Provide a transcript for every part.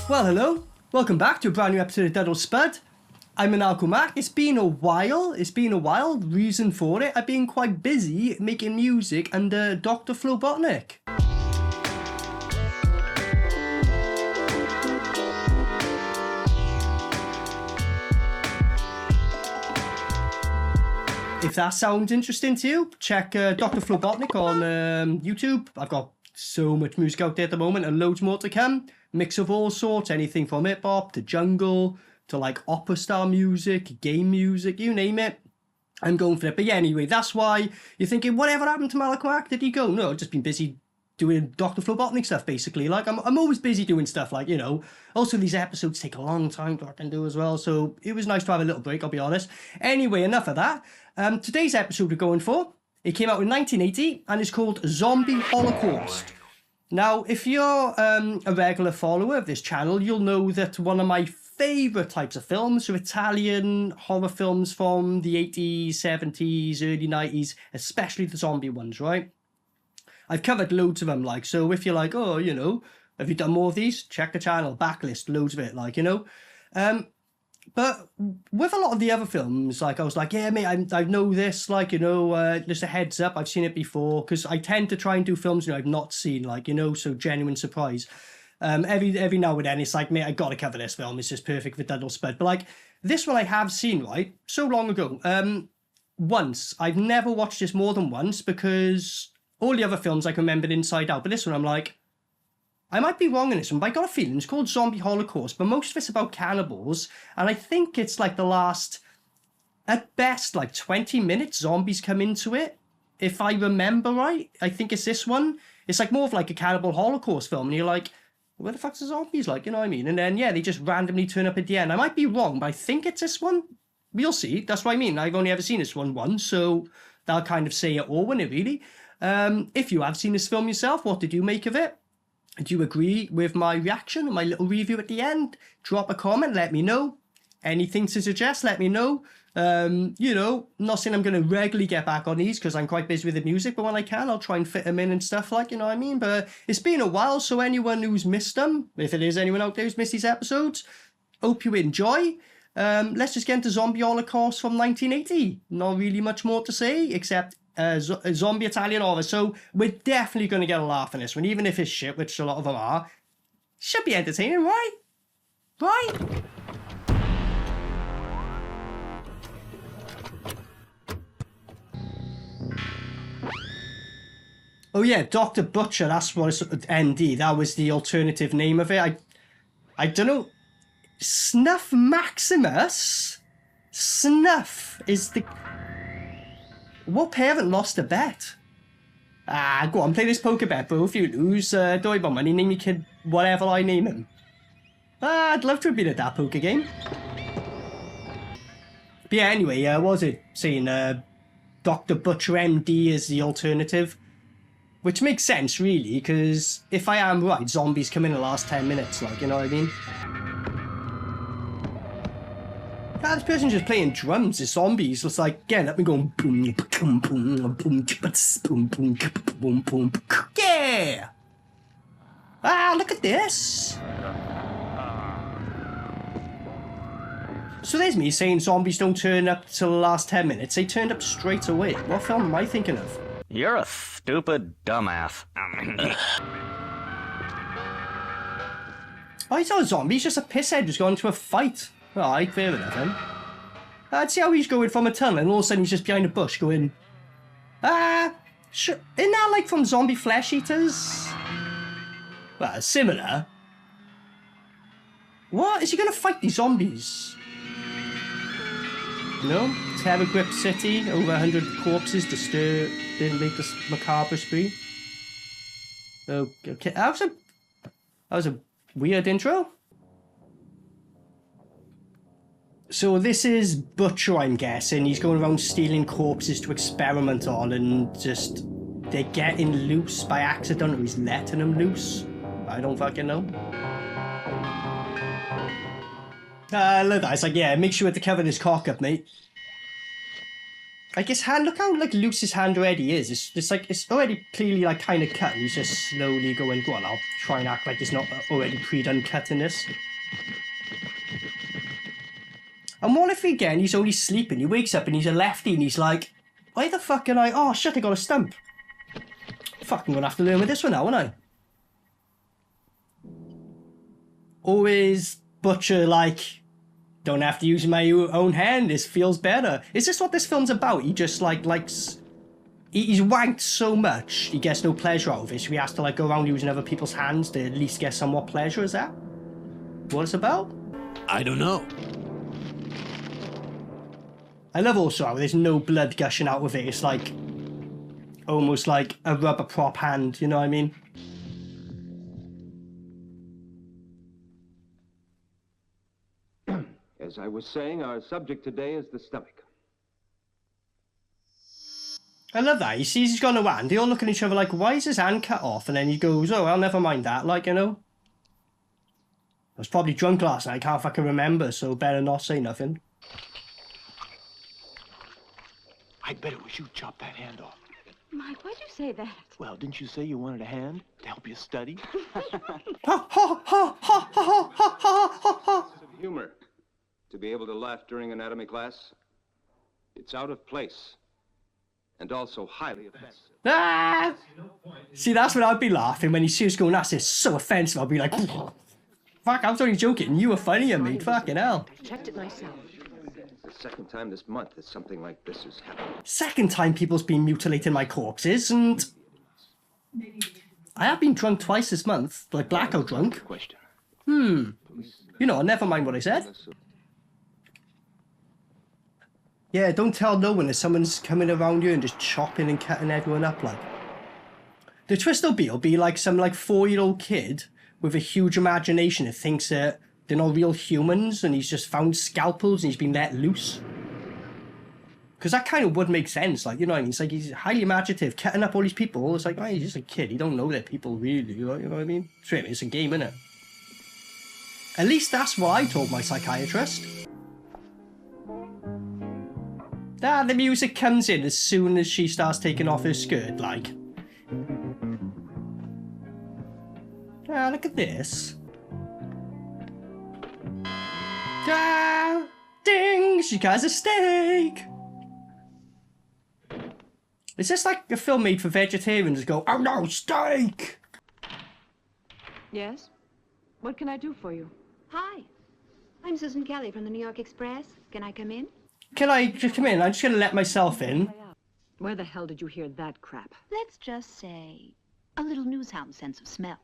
Well, hello. Welcome back to a brand new episode of Dud Spud. I'm Maniacal Mac. It's been a while. Reason for it, I've been quite busy making music under Dr. Flobotnik. If that sounds interesting to you, check Dr. Flobotnik on YouTube. I've got so much music out there at the moment and loads more to come. Mix of all sorts, anything from hip-hop to jungle to like opera style music, game music, you name it. I'm going for it. But yeah, anyway, that's why you're thinking, whatever happened to Maniacal? Did he go? No, I've just been busy doing Dr. Flobotnik stuff, basically. Like, I'm always busy doing stuff, like, you know. Also, these episodes take a long time to fucking do as well, so it was nice to have a little break, I'll be honest. Anyway, enough of that. Today's episode we're going for, it came out in 1980, and it's called Zombie Holocaust. Now, if you're a regular follower of this channel, you'll know that one of my favourite types of films are Italian horror films from the 80s, 70s, early 90s, especially the zombie ones, right? I've covered loads of them, like, so if you're like, oh, you know, have you done more of these? Check the channel, backlist, loads of it, like, you know. But with a lot of the other films, like, I was like, yeah, mate, I know this, like, you know, just a heads up, I've seen it before, because I tend to try and do films, you know, I've not seen, like, you know, so genuine surprise. Every now and then, it's like, mate, I gotta cover this film, it's just perfect for Dud Spud. But, like, this one I have seen, right, so long ago, once. I've never watched this more than once, because all the other films I can remember inside out, but this one I'm like, I might be wrong in this one, but I got a feeling it's called Zombie Holocaust, but most of it's about cannibals, and I think it's like the last, at best, like 20 minutes zombies come into it, if I remember right. I think it's this one. It's like more of like a cannibal Holocaust film, and you're like, where the fuck's the zombies, like, you know what I mean? And then, yeah, they just randomly turn up at the end. I might be wrong, but I think it's this one. We'll see. That's what I mean. I've only ever seen this one once, so that'll kind of say it all, won't it, really? If you have seen this film yourself, what did you make of it? Do you agree with my reaction and my little review at the end? Drop a comment, let me know. Anything to suggest, let me know. You know, not saying I'm going to regularly get back on these because I'm quite busy with the music, but when I can, I'll try and fit them in and stuff, like, you know what I mean? But it's been a while, so anyone who's missed them, if it is anyone out there who's missed these episodes, hope you enjoy. Let's just get into Zombie Holocaust from 1980. Not really much more to say, except a zombie Italian horror, so we're definitely going to get a laugh in this one, even if it's shit, which a lot of them are. Should be entertaining, right? Right? Oh yeah, Dr. Butcher, that's what it's, ND, that was the alternative name of it. I don't know. Snuff Maximus? Snuff is the... What parent lost a bet? Go on, play this poker bet, bro. If you lose, don't worry about money. Name your kid whatever I name him. I'd love to have been at that poker game. But yeah, anyway, what was it saying? Dr. Butcher MD is the alternative. Which makes sense, really, because if I am right, zombies come in the last 10 minutes, like, you know what I mean? This person's just playing drums, it's zombies, it's like getting up and going boom, boom, boom, boom, boom, boom, boom, boom, yeah! Look at this! So there's me saying zombies don't turn up till the last 10 minutes, they turned up straight away. What film am I thinking of? You're a stupid dumbass. Oh, he's not a zombie, he's just a pisshead just going to a fight. Alright, fair enough then. I'd see how he's going from a tunnel and all of a sudden he's just behind a bush going... Isn't that like from Zombie Flesh Eaters? Well, similar. What? Is he going to fight these zombies? No? Terror Grip City, over 100 corpses disturbed in latest macabre spree. Okay, that was a weird intro. So this is Butcher, I'm guessing. He's going around stealing corpses to experiment on, and just they're getting loose by accident, or he's letting them loose. I don't fucking know. I love that. It's like, yeah, make sure to cover this cock up, mate. Like his hand, look how like loose his hand already is. It's like it's already clearly like kind of cut. He's just slowly going. Go on, I'll try and act like it's not already pre-done cutting this. And what if again he's only sleeping? He wakes up and he's a lefty and he's like, why the fuck am I? Oh shit! I got a stump. Fuck, I'm gonna have to learn with this one now, aren't I? Or is Butcher like? Don't have to use my own hand, this feels better. Is this what this film's about? He just likes... He's wanked so much, he gets no pleasure out of it, so he has to like go around using other people's hands to at least get somewhat pleasure, is that what it's about? I don't know. I love also how there's no blood gushing out of it, it's like... almost like a rubber prop hand, you know what I mean? As I was saying, our subject today is the stomach. I love that. He sees he's got no hand. They all look at each other like, why is his hand cut off? And then he goes, oh, well, never mind that. Like, you know. I was probably drunk last night. I can't fucking remember, so better not say nothing. I bet it was you chopped that hand off. Mike, why'd you say that? Well, didn't you say you wanted a hand to help you study? Ha, ha, ha, ha, ha, ha, ha, ha, ha. Humor. To be able to laugh during anatomy class, it's out of place. And also highly offensive. Ah! See, that's when I'd be laughing when he sees us going, that's just so offensive. I'll be like, fuck, I was only joking. You were funnier, mate. Fucking hell. I checked it myself. It's the second time this month that something like this has happened. Second time people's been mutilating my corpses, and I have been drunk twice this month, like blackout drunk. Question. You know, never mind what I said. Yeah, don't tell no one that someone's coming around you and just chopping and cutting everyone up like. The twist will be like some like 4-year-old kid with a huge imagination that thinks that they're not real humans and he's just found scalpels and he's been let loose. Because that kind of would make sense, like, you know what I mean? It's like he's highly imaginative, cutting up all these people. It's like, oh, he's just a kid. He don't know they're people really, you know what I mean? It's a game, innit? At least that's what I told my psychiatrist. Ah, the music comes in as soon as she starts taking off her skirt, like. Ah, look at this. Ah, ding! She has a steak! Is this like a film made for vegetarians that go, oh no, steak! Yes? What can I do for you? Hi, I'm Susan Kelly from the New York Express. Can I come in? Can I just come in? I'm just gonna let myself in. Where the hell did you hear that crap? Let's just say a little newshound sense of smell.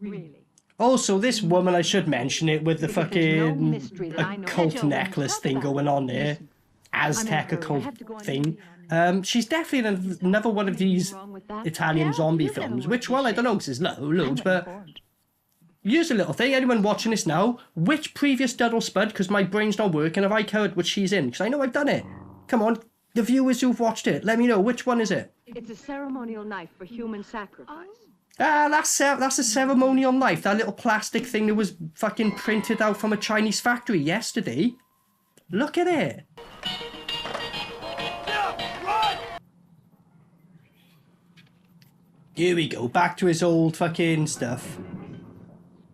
Really? Also, this woman, I should mention it, with the Because there's no fucking mystery that I know. occult Joe, necklace talk thing about going it. on there. Listen, Aztec I'm in a hurry. I occult have to go on thing. duty. She's definitely another one of these Wrong with that? Italian Yeah, zombie you've never films, worked which, with well, I shit. don't know, because there's loads, I'm but informed. here's a little thing. Anyone watching this now, which previous Dud or Spud, because my brain's not working, have I covered which she's in? Because I know I've done it. Come on, the viewers who've watched it, let me know, which one is it? It's a ceremonial knife for human sacrifice. Ah, that's a ceremonial knife, that little plastic thing that was fucking printed out from a Chinese factory yesterday. Look at it. Here we go, back to his old fucking stuff.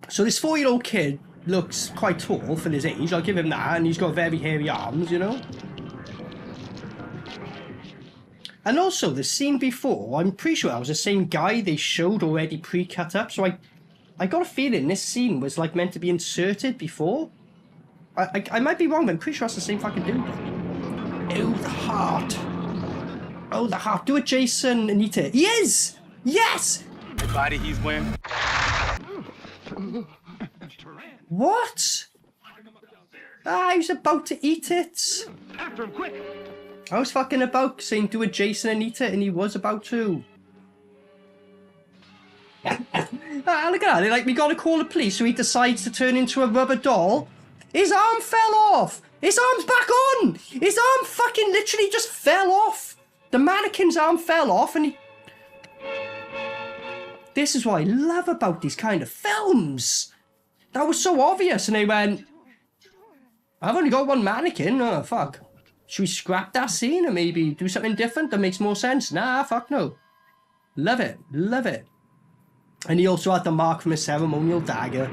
So this 4-year-old kid looks quite tall for his age, I'll give him that, and he's got very hairy arms, you know? And also, the scene before, I'm pretty sure that was the same guy they showed already pre-cut up, so I got a feeling this scene was like meant to be inserted before. I might be wrong, but I'm pretty sure that's the same fucking dude. Oh, the heart. Oh, the heart. Do it, Jason, Anita. He is! Yes! The body he's wearing. What? Ah, he was about to eat it. After him, quick! I was fucking about saying do a Jason and eat it, and he was about to. Ah, look at that. Like, we gotta call the police, so he decides to turn into a rubber doll. His arm fell off! His arm's back on! His arm fucking literally just fell off! The mannequin's arm fell off, and he... This is what I love about these kind of films. That was so obvious, and they went, I've only got one mannequin. Oh, fuck. Should we scrap that scene and maybe do something different that makes more sense? Nah, fuck no. Love it. Love it. And he also had the mark from a ceremonial dagger.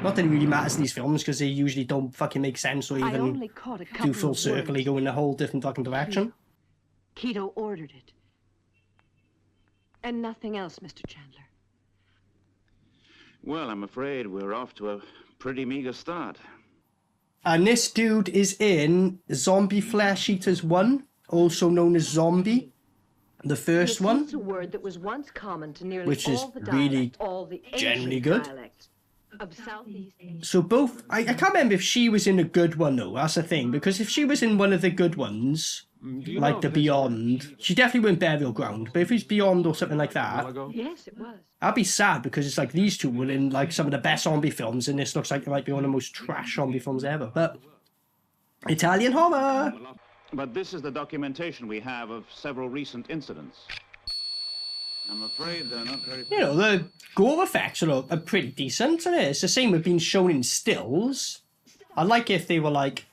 Not that it really matters in these films because they usually don't fucking make sense or I even only caught a couple do full of circle. They words. go in a whole different fucking direction. Keto ordered it. And nothing else, Mr. Chandler. Well, I'm afraid we're off to a pretty meager start. And this dude is in Zombie Flesh Eaters 1, also known as Zombie, the first one. It's a word that was once common to nearly Which is all the really dialects, all the generally ancient good. dialects of Southeast Asia. So both, I can't remember if she was in a good one though, that's the thing, because if she was in one of the good ones, like the Beyond, she definitely went Burial Ground, but if it's Beyond or something like that, Yes, it was. I'd be sad because it's like these two were in like some of the best zombie films and this looks like it might be one of the most trash zombie films ever, but Italian horror! But this is the documentation we have of several recent incidents. I'm afraid they're not very... You know, the gore effects are pretty decent, and it's the same with being shown in stills. I'd like if they were like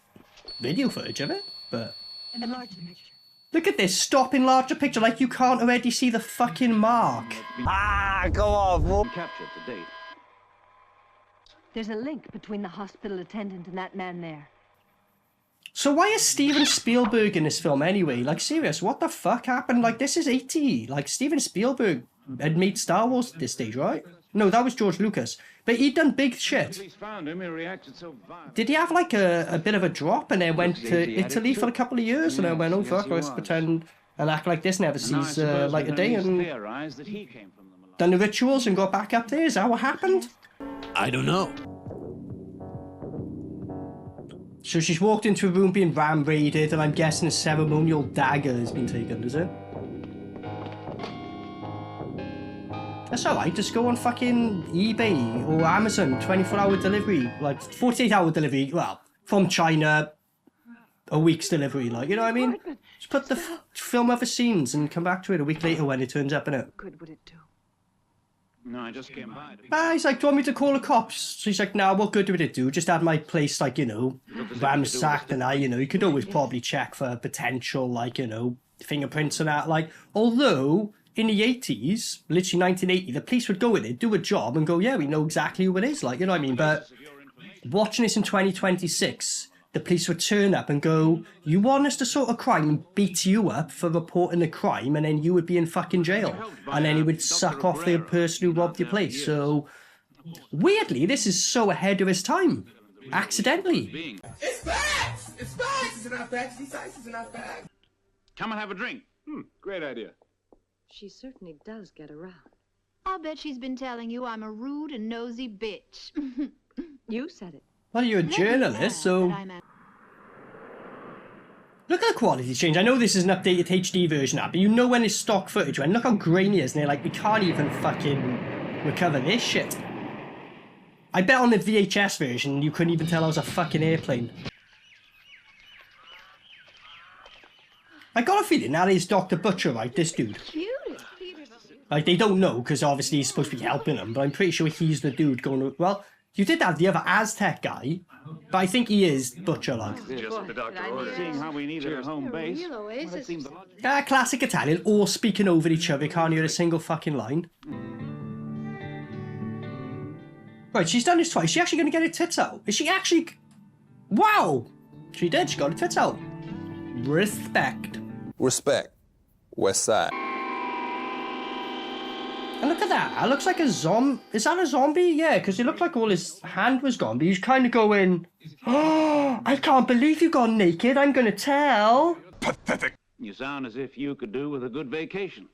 video footage of it, but Enlarge the picture. look at this, stop enlarge the picture like you can't already see the fucking mark. captured to date. There's a link between the hospital attendant and that man there. So why is Steven Spielberg in this film anyway? Like, serious, what the fuck happened? Like, this is 80. Like, Steven Spielberg had made Star Wars at this stage, right? No, that was George Lucas. But he'd done big shit. Police found him, he reacted so violently. Did he have, like, a bit of a drop and then went to Italy for a couple of years? And then went, oh, fuck, let's pretend and act like this never Now I sees suppose light we of can day at least and theorize that he came from the Malaya. done the rituals and got back up there? Is that what happened? I don't know. So she's walked into a room being ram-raided, and I'm guessing a ceremonial dagger has been taken, is it? That's alright, just go on fucking eBay or Amazon, 24-hour delivery, like 48-hour delivery, well, from China, a week's delivery, like, you know what I mean? Just put the film other scenes and come back to it a week later when it turns up, innit? Good would it do? No, I just came by. He's like, do you want me to call the cops? So he's like, nah, what good would it do? Just had my place, like, you know, ransacked and you could always probably check for potential, like, you know, fingerprints and that. Like, although, in the 80s, literally 1980, the police would go in it, do a job and go, yeah, we know exactly who it is, like, you know what I mean? But watching this in 2026, the police would turn up and go, you want us to sort a crime and beat you up for reporting a crime and then you would be in fucking jail. And then he would suck off the person who robbed your place. So, weirdly, this is so ahead of his time. Accidentally. It's facts! It's facts! It's not facts. These facts are not facts. Come and have a drink. Great idea. She certainly does get around. I'll bet she's been telling you I'm a rude and nosy bitch. You said it. Well, you're a Let me journalist, add so... that I'm a- Look at the quality change. I know this is an updated HD version app, but you know when it's stock footage, when look how grainy it is, and they're like, we can't even fucking recover this shit. I bet on the VHS version, you couldn't even tell I was a fucking airplane. I got a feeling that is Dr. Butcher, right, this dude. Like, they don't know, because obviously he's supposed to be helping them, but I'm pretty sure he's the dude going, well, you did have the other Aztec guy, but I think he is Butcher, like. Just what the doctor ordered. Seeing how we needed a home base, real oasis. well, it seemed the logic. Classic Italian, all speaking over each other, can't hear a single fucking line. Right, she's done this twice. Is she actually going to get her tits out? Is she actually... Wow! She did, she got her tits out. Respect. Respect. West Side. And look at that, that looks like a zombie. Is that a zombie? Yeah, because it looked like all his hand was gone, but he's kind of going, oh, I can't believe you got naked, I'm going to tell. Pathetic. You sound as if you could do with a good vacation.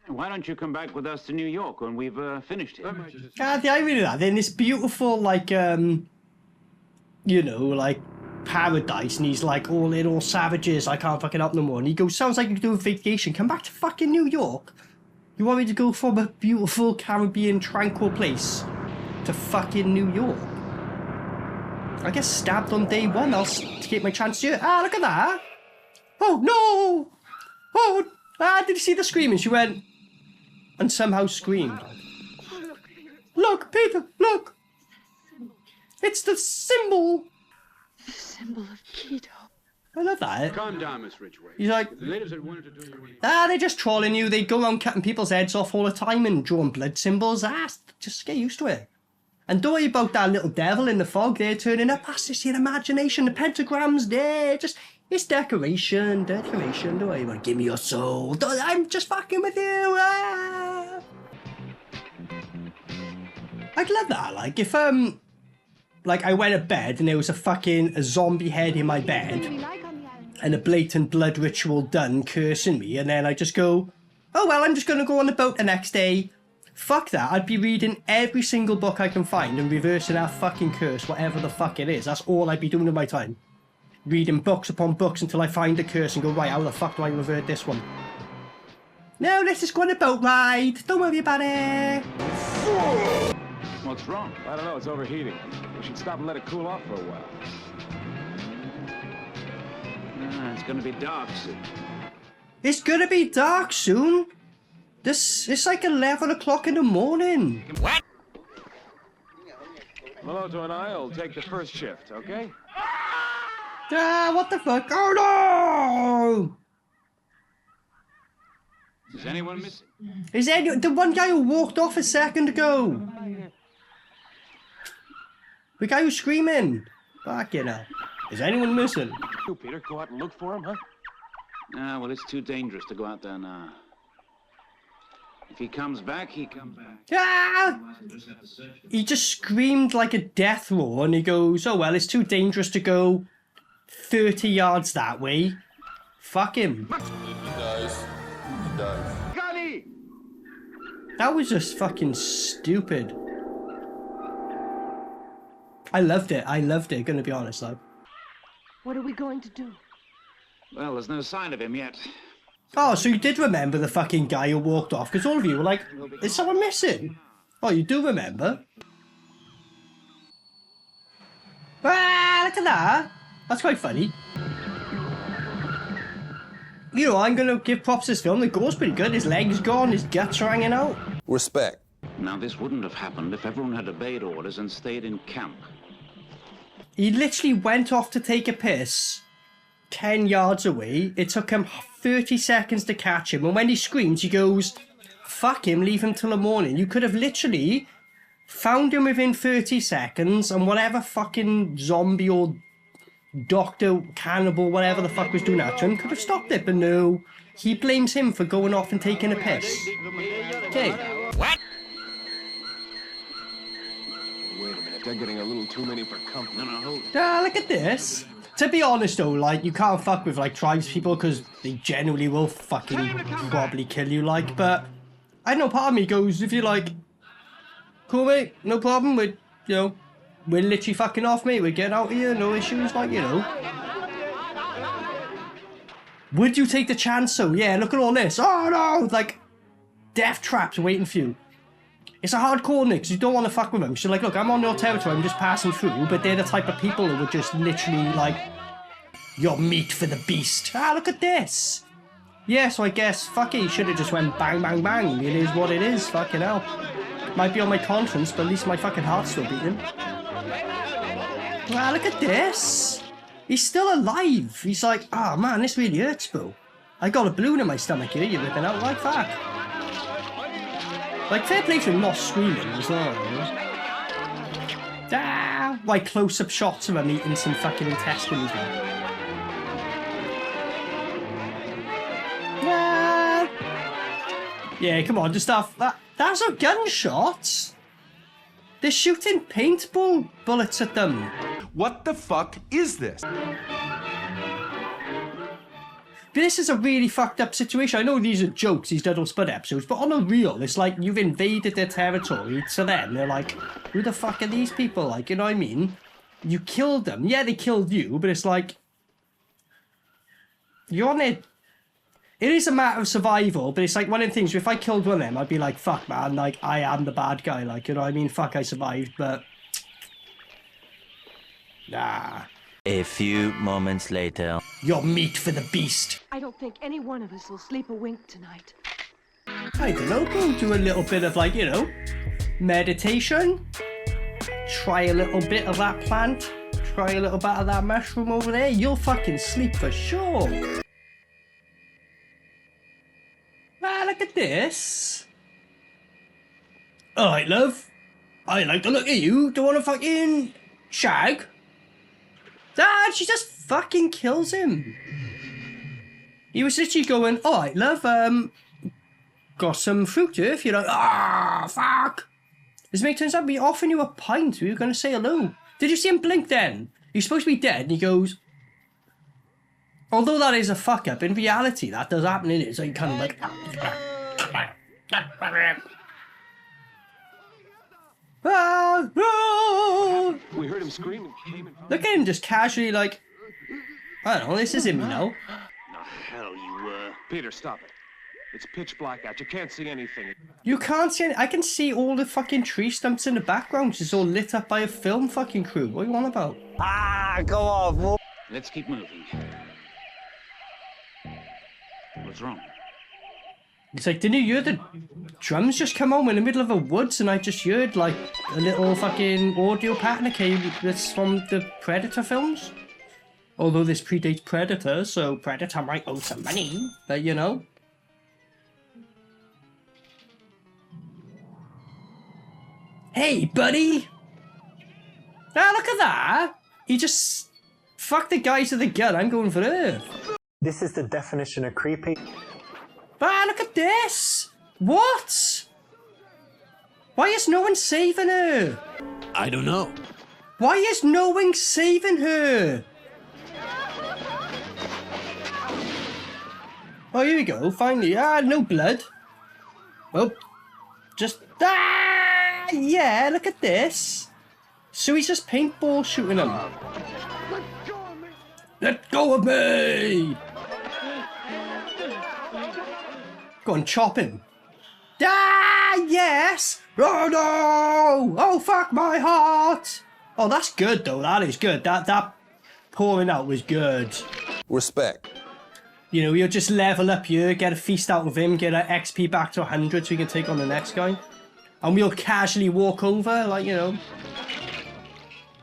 Why don't you come back with us to New York when we've finished here? God, the irony of that, in this beautiful, like, you know, like, paradise, and he's like, all in, all savages, I can't fucking help no more. And he goes, sounds like you could do a vacation, come back to fucking New York. You want me to go from a beautiful Caribbean tranquil place to fucking New York? I get stabbed on day one, I'll take my chance here. Ah, look at that. Oh, no. Oh, did you see the screaming? She went and somehow screamed. Look, Peter, look. It's the symbol. The symbol of keto. I love that. Calm down, Miss Ridgway. He's like, The natives had wanted to do you in. they're just trolling you. They go around cutting people's heads off all the time and drawing blood symbols. Just get used to it. And don't worry about that little devil in the fog there turning up. That's just your imagination. The pentagrams there, it's decoration. Don't worry about it. Give me your soul. I'm just fucking with you. I'd love that. Like, if, like, I went to bed and there was a zombie head in my bed and a blatant blood ritual done cursing me, and then I just go, oh, well, I'm just going to go on the boat the next day. Fuck that. I'd be reading every single book I can find and reversing that fucking curse, whatever the fuck it is. That's all I'd be doing in my time. Reading books upon books until I find a curse and go, right, how the fuck do I revert this one? No, let's just go on a boat ride. Don't worry about it. What's wrong? I don't know, it's overheating. We should stop and let it cool off for a while. It's gonna be dark soon. It's gonna be dark soon. It's like 11 o'clock in the morning. What? Meloto and I'll take the first shift, okay? What the fuck? Oh no! Is anyone missing? Is the one guy who walked off a second ago? The guy who's screaming. Fuck you know. Is anyone missing? You, Peter, go out and look for him, huh? Well, it's too dangerous to go out there now. If he comes back, he comes back. Ah! He just screamed like a death roar and he goes, oh well, it's too dangerous to go 30 yards that way. Fuck him. He does. Gunny! That was just fucking stupid. I loved it, gonna be honest, like. What are we going to do? Well, there's no sign of him yet. Oh, so you did remember the fucking guy who walked off, because all of you were like, is someone missing? Oh, you do remember? Ah, look at that. That's quite funny. You know, I'm going to give props to this film. The gore's pretty good. His leg's gone, his guts are hanging out. Respect. Now, this wouldn't have happened if everyone had obeyed orders and stayed in camp. He literally went off to take a piss 10 yards away. It took him 30 seconds to catch him. And when he screams, he goes, fuck him, leave him till the morning. You could have literally found him within 30 seconds and whatever fucking zombie or Doctor Cannibal, whatever the fuck was doing that to him, could have stopped it. But no, he blames him for going off and taking a piss. Okay. What? Wait a minute, they're getting a little too many for company. No, hold. Look at this. To be honest though, like, you can't fuck with, like, tribes people because they genuinely will fucking probably kill you, like, but I know part of me goes, if you're like, cool mate, no problem, we're literally fucking off, mate, we're getting out of here, no issues, like, you know. Would you take the chance though? Yeah, look at all this. Oh no, like, death traps waiting for you. It's a hard call, Nick, because you don't want to fuck with them. So, like, look, I'm on your territory, I'm just passing through, but they're the type of people who would just literally, like, you're meat for the beast. Ah, look at this. Yeah, so I guess, fuck it, you should have just went bang, bang, bang. It is what it is, fucking hell. Might be on my conscience, but at least my fucking heart's still beating. Ah, look at this. He's still alive. He's like, oh, man, this really hurts, bro. I got a balloon in my stomach here, you're ripping out like that. Like, fair play for him not screaming as well. Like close-up shots of him eating some fucking intestines, man. Yeah, come on, just stuff. That's a gunshot. They're shooting paintball bullets at them. What the fuck is this? This is a really fucked up situation. I know these are jokes, these little Spud episodes, but on a real, it's like you've invaded their territory. To them, they're like, who the fuck are these people? Like, you know what I mean? You killed them. Yeah, they killed you, but it's like, you're on it. It is a matter of survival, but it's like one of the things, if I killed one of them, I'd be like, fuck, man, like, I am the bad guy. Like, you know what I mean? Fuck, I survived, but nah. A few moments later. You're meat for the beast. I don't think any one of us will sleep a wink tonight. I don't know, go do a little bit of, like, you know, meditation. Try a little bit of that plant. try a little bit of that mushroom over there, you'll fucking sleep for sure. Ah, look at this. Alright, love. I like to look at you. Do you want to fucking shag? Ah, she just fucking kills him. He was literally going, alright, love, got some fruit here if you're like, fuck. This mate turns out to be offering you a pint. We were going to say hello. Did you see him blink then? He's supposed to be dead, and he goes, although that is a fuck up, in reality, that does happen, innit? So you kind of like, We heard him screaming. Look at him just casually like, I don't know, this is him, you know. The hell you were. Peter, stop it. It's pitch black out. You can't see anything. You can't see any, I can see all the fucking tree stumps in the background, which is all lit up by a film fucking crew. What are you on about? Go on. Let's keep moving. What's wrong? It's like, didn't you hear the drums just come on in the middle of the woods, and I just heard like a little fucking audio pattern that came that's from the Predator films? Although this predates Predator, so Predator might owe some money, but you know. Hey, buddy! Ah, look at that! He just fucked the guys with the gun. I'm going for her. This is the definition of creepy. Ah, look at this! What? Why is no one saving her? I don't know. Why is no one saving her? Oh, here we go, finally. Ah, no blood. Well, just... Ah, yeah, look at this. So he's just paintball shooting him. Let go of me! Go on, chop him. Ah, yes! Oh, no! Oh, fuck my heart! Oh, that's good, though. That is good. That pouring out was good. Respect. You know, you'll just level up here, get a feast out of him, get an XP back to 100 so we can take on the next guy. And we'll casually walk over, like, you know.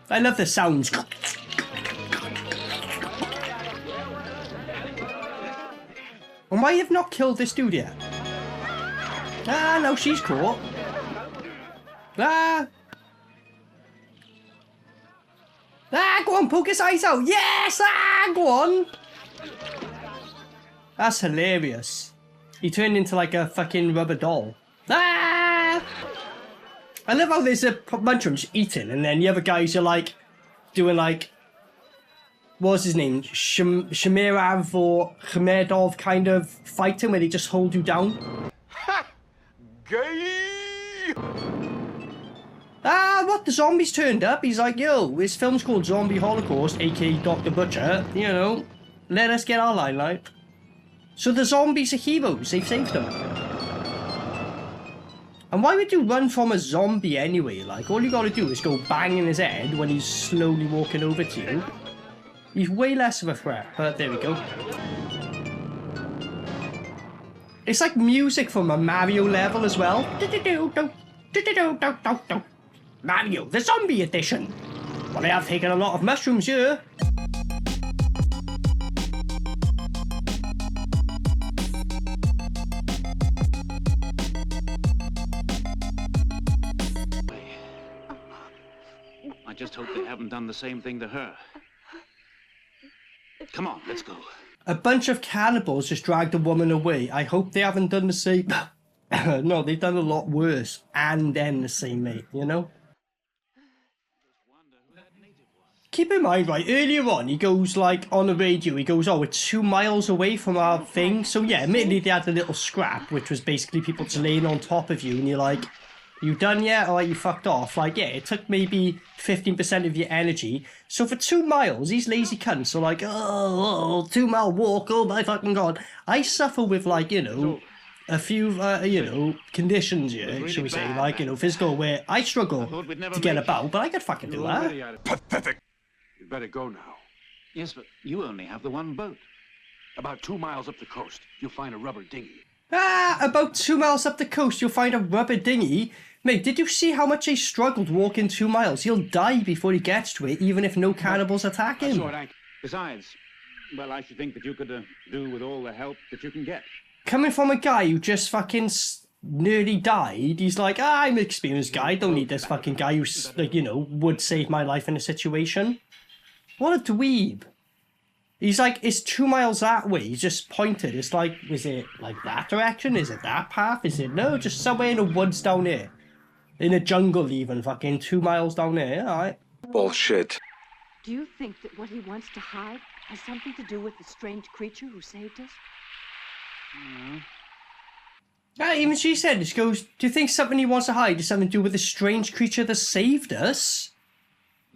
I love the sounds. And why have not killed this dude yet? Ah, no, she's caught. Ah. Ah, go on, poke his eyes out. Yes, ah, go on. That's hilarious. He turned into like a fucking rubber doll. Ah! I love how there's a bunch of them just eating, and then the other guys are like, doing like, what was his name? Shamirov or Khmerdov kind of fighting where they just hold you down. Ha! Gay! Ah, what? The zombies turned up. He's like, yo, this film's called Zombie Holocaust AKA Doctor Butcher. You know, let us get our limelight. So the zombies are heroes. They've saved them. And why would you run from a zombie anyway? Like, all you gotta do is go bang in his head when he's slowly walking over to you. He's way less of a threat, but there we go. It's like music from a Mario level as well. Mario, the zombie edition. Well, I have taken a lot of mushrooms here. I just hope they haven't done the same thing to her. Come on, let's go. A bunch of cannibals just dragged a woman away. I hope they haven't done the same. No, they've done a lot worse. And then the same, mate, you know? Keep in mind, right, earlier on, he goes, like, on the radio, he goes, oh, we're 2 miles away from our thing. So, yeah, admittedly, they had a little scrap, which was basically people just laying on top of you, and you're like, you done yet? Or you fucked off? Like, yeah, it took maybe 15% of your energy. So for 2 miles, these lazy cunts are like, oh, 2 mile walk, oh my fucking god. I suffer with, like, you know, a few, you know, conditions, yeah, shall we say, like, you know, physical, where I struggle to get about, but I could fucking do that. Pathetic. You'd better go now. Yes, but you only have the one boat. About 2 miles up the coast, you'll find a rubber dinghy. About 2 miles up the coast, you'll find a rubber dinghy. Mate, did you see how much he struggled walking 2 miles? He'll die before he gets to it, even if no cannibals attack him. Besides, well, I should think that you could do with all the help that you can get. Coming from a guy who just fucking nearly died, he's like, I'm an experienced guy, don't need this fucking guy who, like, you know, would save my life in a situation. What a dweeb. He's like, it's 2 miles that way. He's just pointed. It's like, is it like that direction? Is it that path? Is it, no, just somewhere in the woods down here. In a jungle even, fucking 2 miles down there. Yeah, alright. Bullshit. Do you think that what he wants to hide has something to do with the strange creature who saved us? Yeah, even she said, she goes, do you think something he wants to hide has something to do with the strange creature that saved us?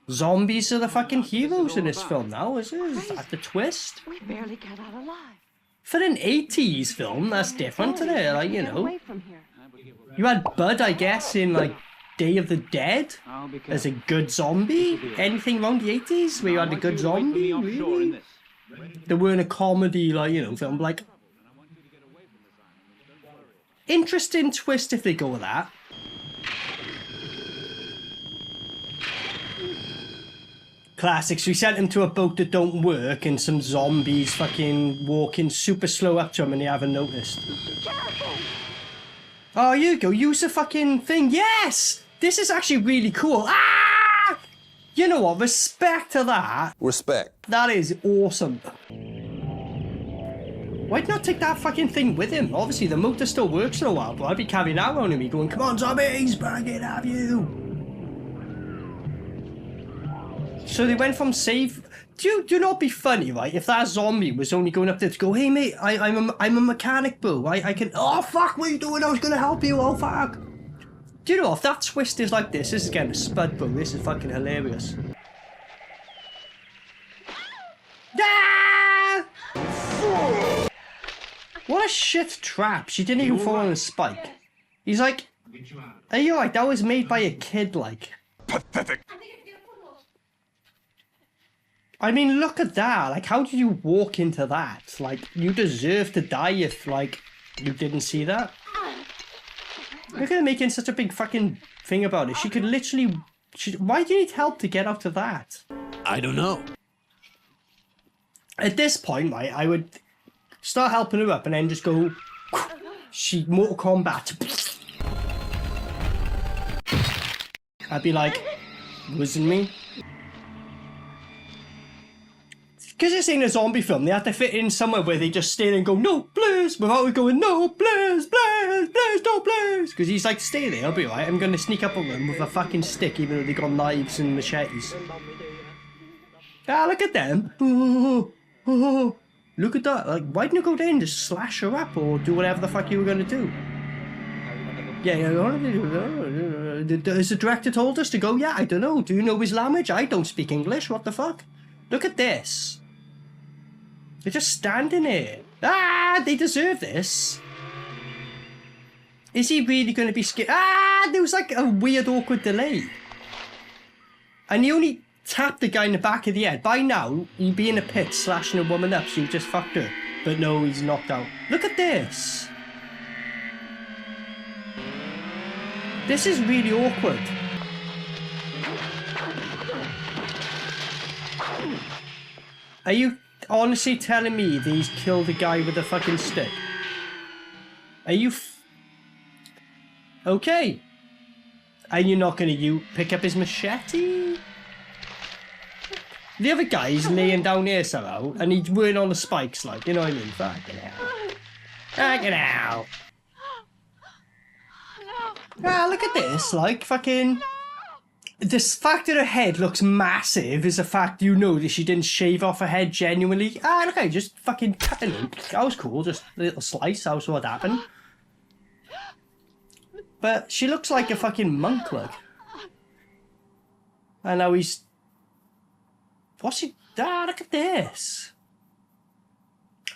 Zombies are the fucking heroes in this film now, is it? Is that the twist? We barely got out alive. For an 80s film, that's different, isn't it? Like, you know. You had Bud, I guess, in, like, Day of the Dead as a good zombie. Anything around the 80s where you had a good zombie, really? There weren't a comedy, like, you know, film, like... Interesting twist if they go with that. Classics. We sent him to a boat that don't work and some zombies fucking walking super slow up to him and they haven't noticed. Oh, you go. Use the fucking thing. Yes! This is actually really cool. Ah! You know what? Respect to that. Respect. That is awesome. Why'd not take that fucking thing with him? Obviously, the motor still works in a while, but I'd be carrying that around me going, come on, zombies, bang it, have you? So they went from save... Do not be funny, right? If that zombie was only going up there to go, hey, mate, I'm a mechanic, bro. I can... Oh, fuck, what are you doing? I was going to help you. Oh, fuck. Do you know, if that twist is like this is getting a Spud, bro. This is fucking hilarious. Ah! What a shit trap. She didn't even fall on a spike. He's like, are you alright? That was made by a kid, like. Pathetic. I mean, look at that. Like, how did you walk into that? Like, you deserve to die if, like, you didn't see that. Look at her making such a big fucking thing about it. She could literally... why do you need help to get out of that? I don't know. At this point, right, I would start helping her up and then just go... She Mortal Kombat. I'd be like, wasn't me? Because it's in a zombie film, they have to fit in somewhere where they just stay there and go, no, please, without going, no, please, please, please, no, please. Because he's like, stay there, I'll be alright. I'm going to sneak up on them with a fucking stick, even though they got knives and machetes. Ah, look at them. Oh, oh, look at that. Like, why didn't you go there and just slash her up or do whatever the fuck you were going to do? Yeah, has the director told us to go? Yeah, I don't know. Do you know his language? I don't speak English. What the fuck? Look at this. They're just standing here. Ah, they deserve this. Is he really going to be scared? Ah, there was like a weird, awkward delay. And he only tapped the guy in the back of the head. By now, he'd be in a pit slashing a woman up, so he just fucked her. But no, he's knocked out. Look at this. This is really awkward. Are you honestly telling me that he's killed the guy with a fucking stick? Are you okay? And you're not gonna pick up his machete? The other guy's laying down here somehow, and he's wearing on the spikes, like, you know what I mean? Fucking hell. Fucking hell. Ah, look at this, like, fucking... This fact that her head looks massive is a fact you know that she didn't shave off her head genuinely. Ah, look, I just fucking cutting it. That was cool, just a little slice, that was what happened. But she looks like a fucking monk, look. And now he's... What's he... Ah, look at this.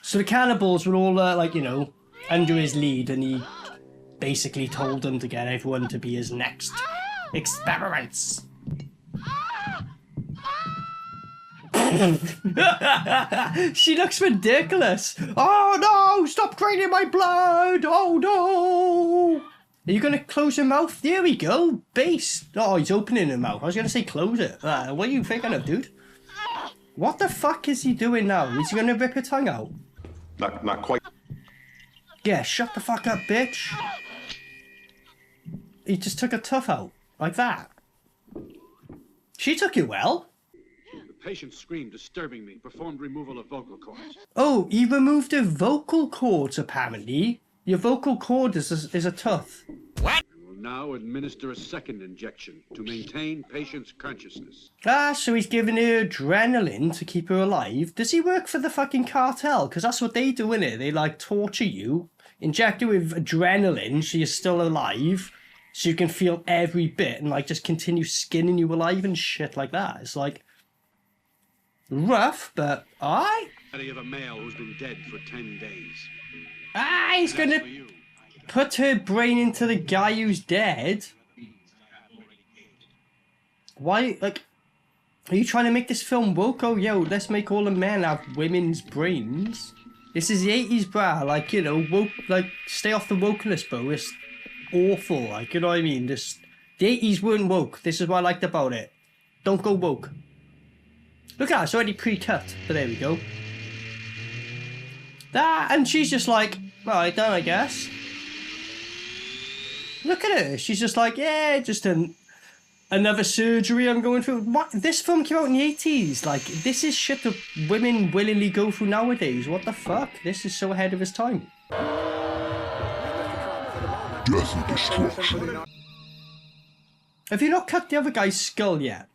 So the cannibals were all, like, you know, under his lead, and he basically told them to get everyone to be his next... experiments. She looks ridiculous. Oh no, stop draining my blood. Oh no. Are you going to close your mouth? There we go. Base. Oh, he's opening her mouth. I was going to say close it. What are you thinking of, dude? What the fuck is he doing now? Is he going to rip her tongue out? Not quite. Yeah, shut the fuck up, bitch. He just took a tooth out. Like that. She took it well. The patient screamed, disturbing me. Performed removal of vocal cords. Oh, he removed her vocal cords, apparently. Your vocal cord is a tooth. What? I will now administer a second injection to maintain patient's consciousness. Ah, so he's giving her adrenaline to keep her alive. Does he work for the fucking cartel? Because that's what they do, innit? They, like, torture you, inject you with adrenaline so you're still alive, so you can feel every bit, and, like, just continue skinning you alive and shit like that. It's, like, rough, but alright. Body of a male who's been dead for 10 days. Ah, he's gonna put her brain into the guy who's dead. Why, like, are you trying to make this film woke? Oh, yo, let's make all the men have women's brains. This is the 80s, brah. Like, you know, woke, like, stay off the wokeness, bro. It's awful, like, you know what I mean? The 80s weren't woke. This is what I liked about it. Don't go woke. Look at it, it's already pre-cut, but there we go. That, and she's just like, right, done, I guess. Look at her. She's just like, yeah, just another surgery I'm going through. What? This film came out in the 80s. Like, this is shit that women willingly go through nowadays. What the fuck? This is so ahead of its time. Death and destruction. Have you not cut the other guy's skull yet?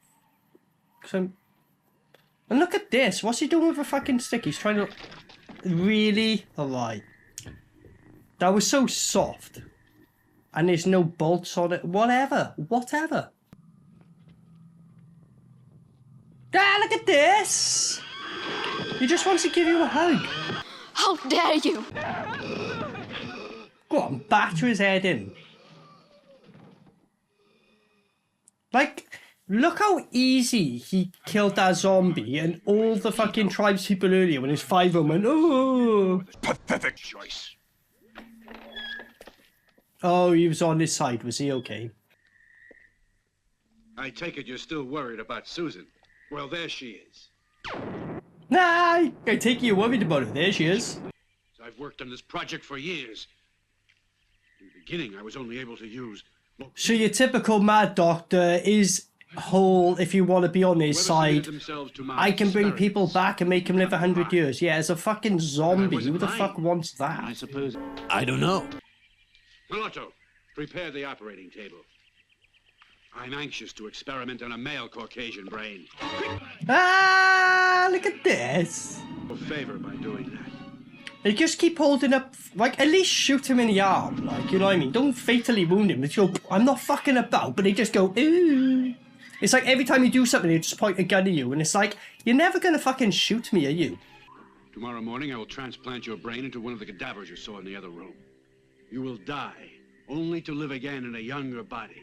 And look at this. What's he doing with a fucking stick? He's trying to... Really? Alright. That was so soft. And there's no bolts on it. Whatever. Whatever. Ah, look at this! He just wants to give you a hug. How dare you! Go on, batter his head in. Like... Look how easy he killed that zombie and all the fucking tribes people earlier when his 5 of them went, oh. Pathetic choice. Oh, he was on his side. Was he okay? I take it you're still worried about Susan. Well, there she is. Nah, I take it you're worried about her. There she is. I've worked on this project for years. In the beginning, I was only able to use... So your typical mad doctor is... whole, if you want to be on his side, I can bring people back and make them live 100 years. Yeah, as a fucking zombie, who the fuck wants that? I suppose. I don't know. Piloto, prepare the operating table. I'm anxious to experiment on a male Caucasian brain. Ah, look at this. A favor by doing that. They just keep holding up, like, at least shoot him in the arm, like, you know what I mean? Don't fatally wound him. They go, I'm not fucking about, but they just go, ooh. It's like every time you do something, they just point a gun at you, and it's like, you're never gonna fucking shoot me, are you? Tomorrow morning, I will transplant your brain into one of the cadavers you saw in the other room. You will die, only to live again in a younger body.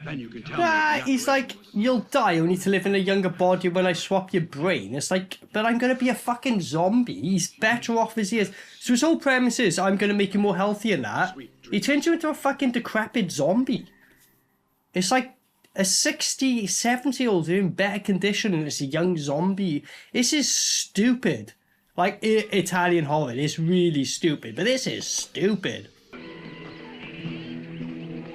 Then you can tell me. He's like, you'll die only to live in a younger body when I swap your brain. It's like, but I'm gonna be a fucking zombie. He's better off as he is. So his whole premise is, I'm gonna make him more healthy than that. He turns you into a fucking decrepit zombie. It's like a 60, 70-year-old in better condition and it's a young zombie. This is stupid. Like, Italian horror is really stupid, but this is stupid.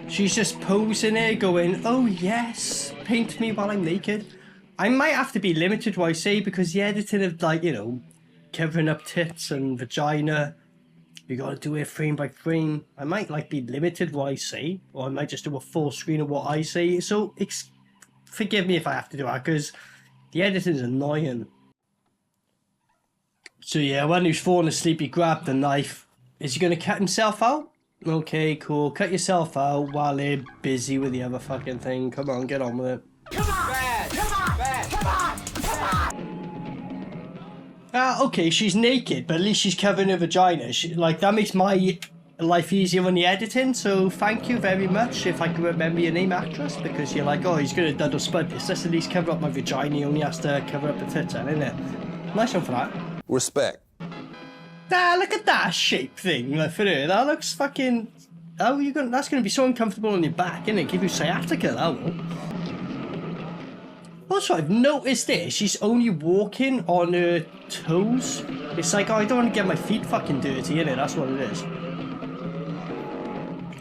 She's just posing there going, oh yes, paint me while I'm naked. I might have to be limited what I say because the editing of, like, you know, covering up tits and vagina, you gotta do it frame by frame. I might, like, be limited what I say, or I might just do a full screen of what I say. So, forgive me if I have to do that because the editing's annoying. So yeah, when he's falling asleep, he grabbed the knife. Is he gonna cut himself out? Okay, cool. Cut yourself out while they're busy with the other fucking thing. Come on, get on with it. Come on! Bad! Come on! Bad! Come on! Come on! Okay, she's naked, but at least she's covering her vagina. Like, that makes my life easier on the editing, so thank you very much if I can remember your name, actress, because you're like, oh, he's gonna Dud or Spud this, let's at least cover up my vagina, he only has to cover up the tits, isn't it? Nice one for that. Respect. Ah, look at that shape thing, like, for her, that looks fucking... How are you gonna... That's gonna be so uncomfortable on your back, innit? Give you sciatica, that will. Also, I've noticed this, she's only walking on her toes. It's like, oh, I don't want to get my feet fucking dirty, innit? That's what it is.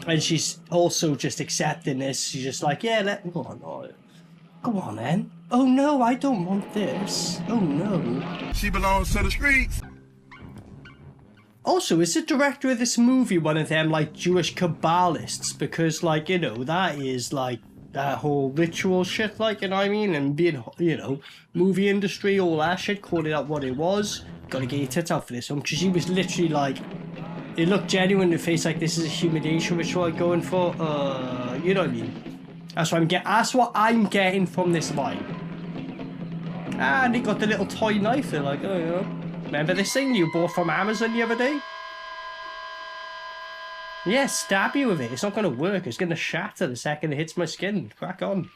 And she's also just accepting this. She's just like, yeah, go on, go on then. Oh no, I don't want this. Oh no. She belongs to the streets. Also, is the director of this movie one of them, like, Jewish Kabbalists? Because, like, you know, that is, like, that whole ritual shit, like, you know what I mean? And being, you know, movie industry, all that shit, calling it out what it was. Gotta get your tits out for this one, because she was literally like, it looked genuine in the face, like, this is a humiliation ritual I'm going for. You know what I mean? That's what I'm getting from this vibe. Ah, and they got the little toy knife, they're like, oh, you know. Remember this thing you bought from Amazon the other day? Yeah, stab you with it. It's not going to work. It's going to shatter the second it hits my skin. Crack on.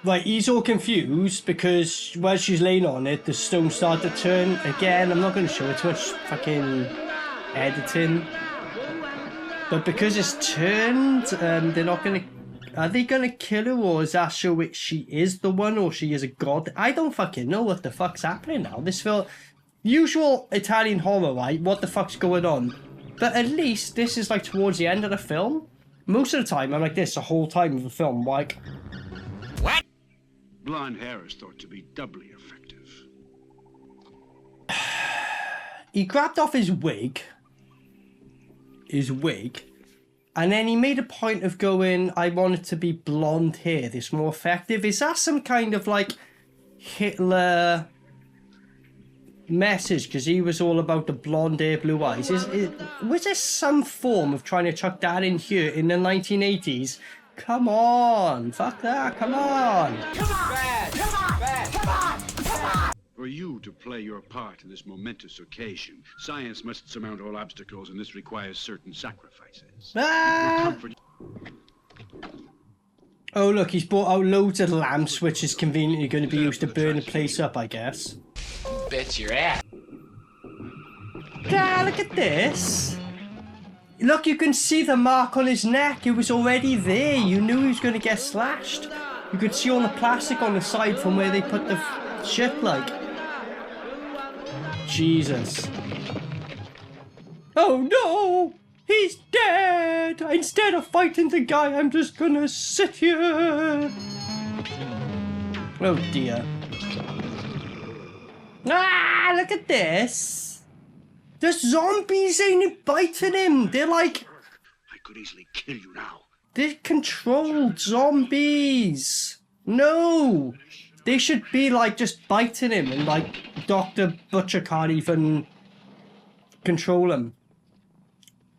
Right, he's all confused because while she's laying on it, the stone started to turn. Again, I'm not going to show it too much fucking editing. But because it's turned, they're not going to... Are they going to kill her, or is that show it she is the one, or she is a god? I don't fucking know what the fuck's happening now. This film... Usual Italian horror, right? What the fuck's going on? But at least this is like towards the end of the film. Most of the time, I'm like this the whole time of the film, like... What? Blonde hair is thought to be doubly effective. He grabbed off his wig, and then he made a point of going, I want it to be blonde hair, this more effective. Is that some kind of like Hitler message? Because he was all about the blonde hair, blue eyes. Was there some form of trying to chuck that in here in the 1980s? Come on, fuck that, come on. Come on, bad, come on, bad, come on, come on. For you to play your part in this momentous occasion, science must surmount all obstacles, and this requires certain sacrifices. Ah! Oh look, he's brought out loads of lamps, which is conveniently going to be used to burn the place up, I guess. Bet your ass. Ah, look at this. Look, you can see the mark on his neck. It was already there. You knew he was going to get slashed. You could see all the plastic on the side from where they put the shit, like. Jesus. Oh no! He's dead! Instead of fighting the guy, I'm just gonna sit here. Oh dear. Ah, look at this. The zombies ain't biting him. They're like... I could easily kill you now. They're controlled zombies. No. They should be like just biting him, and like Dr. Butcher can't even control him.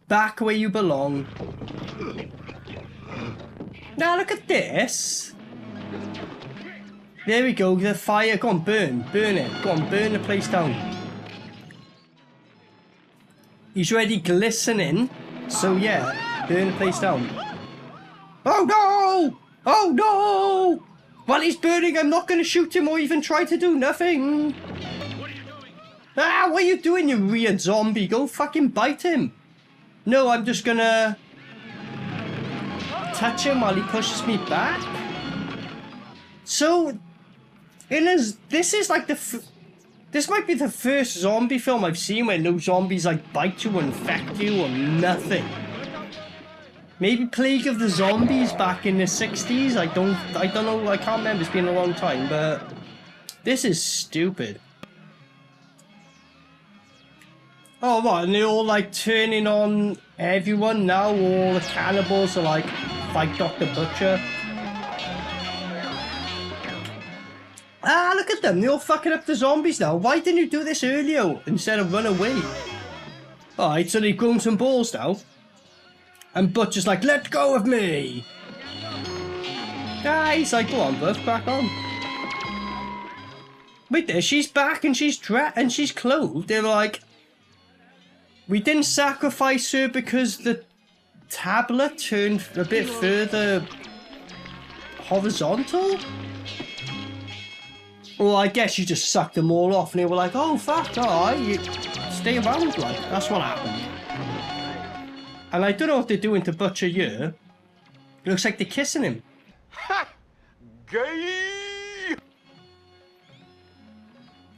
Back where you belong. Now look at this. There we go, the fire. Go on, burn it. Go on, burn the place down. He's already glistening, so yeah, burn the place down. Oh no! Oh no! While he's burning, I'm not going to shoot him or even try to do nothing. What are you doing? Ah, what are you doing, you weird zombie? Go fucking bite him. No, I'm just going to touch him while he pushes me back. So, this is like this might be the first zombie film I've seen where no zombies like bite you or infect you or nothing. Maybe Plague of the Zombies back in the 60s. I don't know. I can't remember. It's been a long time, but this is stupid. Oh, what? And they're all like turning on everyone now. All the cannibals are like fight Dr. Butcher. Ah, look at them. They're all fucking up the zombies now. Why didn't you do this earlier instead of run away? Alright, so they've grown some balls now. And Butcher's like, let go of me! Ah, he's like, go on, bud, crack on. Wait there, she's back and she's clothed. They're like... We didn't sacrifice her because the tablet turned a bit further horizontal? Or I guess you just sucked them all off and they were like, oh fuck, alright, you stay around, like, that's what happened. And I don't know what they're doing to Butcher here. It looks like they're kissing him. Ha! Gay!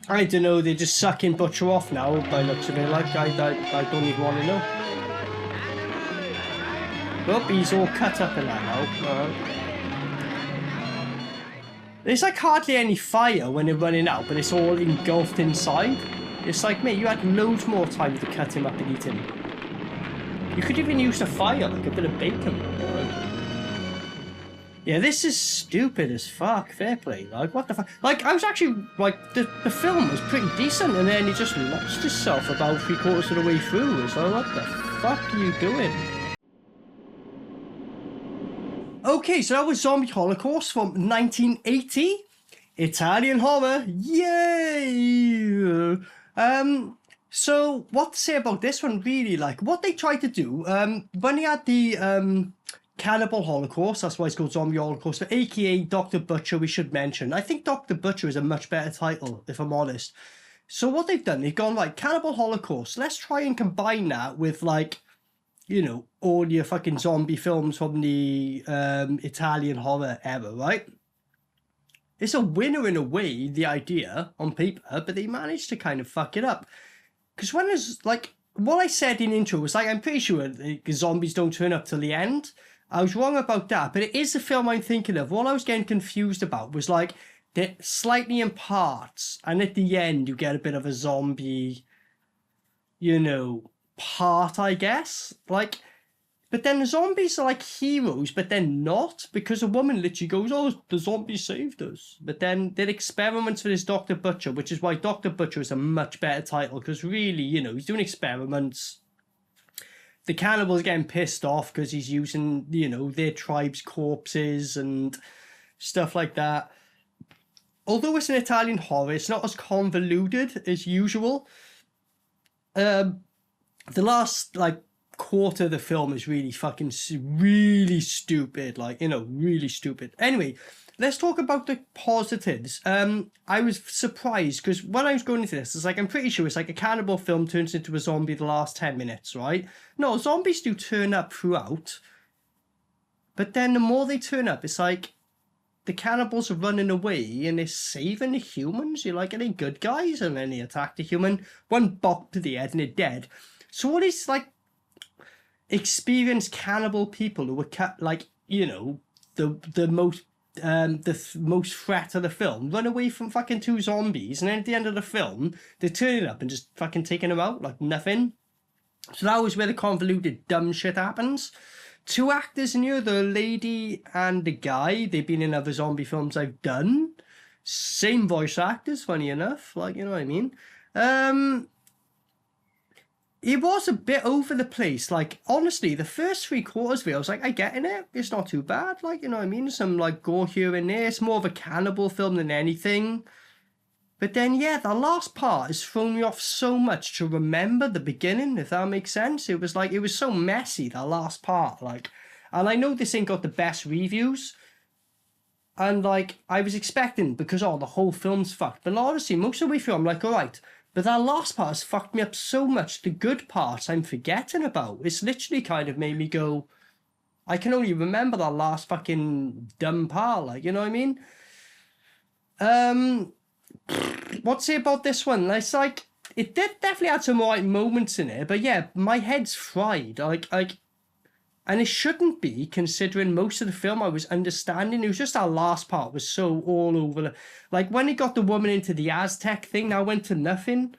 I don't know, they're just sucking Butcher off now by looks of it, like, I don't even want to know. Oh, he's all cut up in that now. There's like hardly any fire when they're running out, but it's all engulfed inside. It's like, mate, you had loads more time to cut him up and eat him. You could even use the fire, like a bit of bacon. Yeah, this is stupid as fuck, fair play. Like, what the fuck? Like, I was actually, like, the film was pretty decent, and then he just lost himself about 3/4 of the way through. So what the fuck are you doing? Okay, so that was Zombie Holocaust from 1980. Italian horror, yay! So what to say about this one, really? Like, what they tried to do, when they had the Cannibal Holocaust, that's why it's called Zombie Holocaust, but AKA Doctor Butcher, we should mention. I think Doctor Butcher is a much better title, if I'm honest. So what they've done, they've gone, like, Cannibal Holocaust, let's try and combine that with, like, you know, all your fucking zombie films from the Italian horror era, right? It's a winner in a way, the idea, on paper, but they managed to kind of fuck it up. Because when there's, like, what I said in intro was, like, I'm pretty sure the zombies don't turn up till the end. I was wrong about that, but it is the film I'm thinking of. What I was getting confused about was, like, they're slightly in parts, and at the end you get a bit of a zombie, you know, part, I guess. Like, but then the zombies are like heroes, but then not, because a woman literally goes, oh, the zombies saved us. But then they're experiments with this Dr. Butcher, which is why Dr. Butcher is a much better title, because really, you know, he's doing experiments. The cannibal's getting pissed off because he's using, you know, their tribe's corpses and stuff like that. Although it's an Italian horror, it's not as convoluted as usual. The last, like, quarter of the film is really fucking really stupid, like, you know, really stupid. Anyway, let's talk about the positives. I was surprised because when I was going into this, it's like, I'm pretty sure it's like a cannibal film turns into a zombie the last 10 minutes, right? No, zombies do turn up throughout, but then the more they turn up, it's like the cannibals are running away and they're saving the humans. You're like, are they good guys? And then they attack the human, one bop to the head and they're dead. So what is, like, experienced cannibal people who were cut, like, you know, the most threat of the film, run away from fucking two zombies, and then at the end of the film they're turning up and just fucking taking them out like nothing. So that was where the convoluted dumb shit happens. Two actors in here, the lady and the guy, they've been in other zombie films I've done. Same voice actors, funny enough, like, you know what I mean. It was a bit over the place. Like, honestly, the first 3/4 of it, I was like, I get in it. It's not too bad. Like, you know what I mean? Some, like, gore here and there. It's more of a cannibal film than anything. But then, yeah, the last part has thrown me off so much to remember the beginning, if that makes sense. It was like, it was so messy, that last part. Like, and I know this ain't got the best reviews. And, like, I was expecting, because, oh, the whole film's fucked. But honestly, most of the way through, I'm like, all right. But that last part has fucked me up so much. The good parts I'm forgetting about. It's literally kind of made me go, I can only remember that last fucking dumb part, like, you know what I mean? What to say about this one? It's like, it did definitely had some right moments in it, but yeah, my head's fried. Like, and it shouldn't be, considering most of the film I was understanding. It was just that last part was so all over. Like, when he got the woman into the Aztec thing, that went to nothing.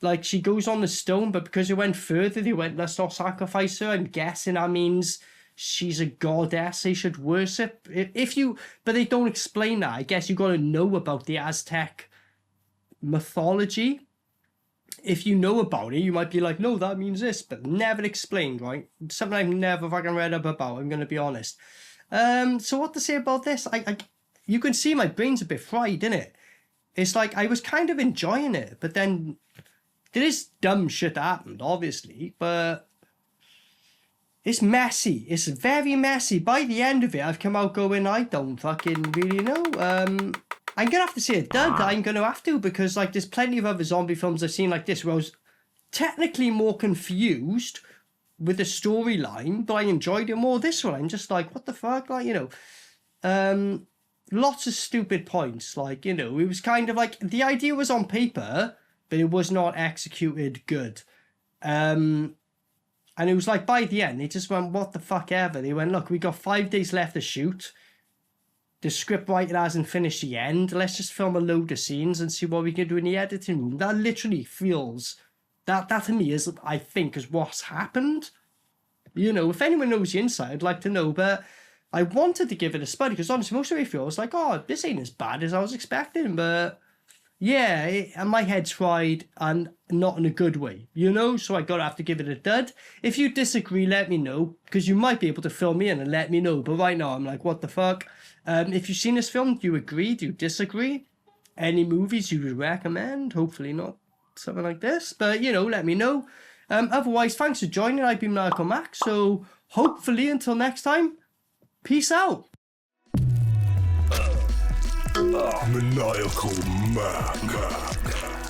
Like, she goes on the stone, but because it went further, they went, let's not sacrifice her. I'm guessing that means she's a goddess they should worship. But they don't explain that. I guess you got to know about the Aztec mythology. If you know about it, you might be like, no, that means this, but never explained, right? Something I've never fucking read up about, I'm going to be honest. So what to say about this? You can see my brain's a bit fried, innit? It's like, I was kind of enjoying it, but then there is dumb shit that happened, obviously, but it's messy. It's very messy. By the end of it, I've come out going, I don't fucking really know. I'm going to have to say a dud. I'm going to have to, because like there's plenty of other zombie films I've seen like this where I was technically more confused with the storyline, but I enjoyed it more. This one, I'm just like, what the fuck? Like, you know, lots of stupid points. Like, you know, it was kind of like the idea was on paper, but it was not executed good. And it was like by the end, they just went, what the fuck ever. They went, look, we got 5 days left to shoot. The script writer hasn't finished the end. Let's just film a load of scenes and see what we can do in the editing room. That literally feels, that to me is, I think, is what's happened. You know, if anyone knows the inside, I'd like to know. But I wanted to give it a spud because honestly, most of it feels like, oh, this ain't as bad as I was expecting. But yeah, and my head's fried and not in a good way, you know? So I gotta have to give it a dud. If you disagree, let me know, because you might be able to fill me in and let me know. But right now, I'm like, what the fuck? If you've seen this film, do you agree? Do you disagree? Any movies you would recommend? Hopefully not something like this. But, you know, let me know. Otherwise, thanks for joining. I've been Maniacal Mac. So hopefully until next time, peace out. Maniacal Mac.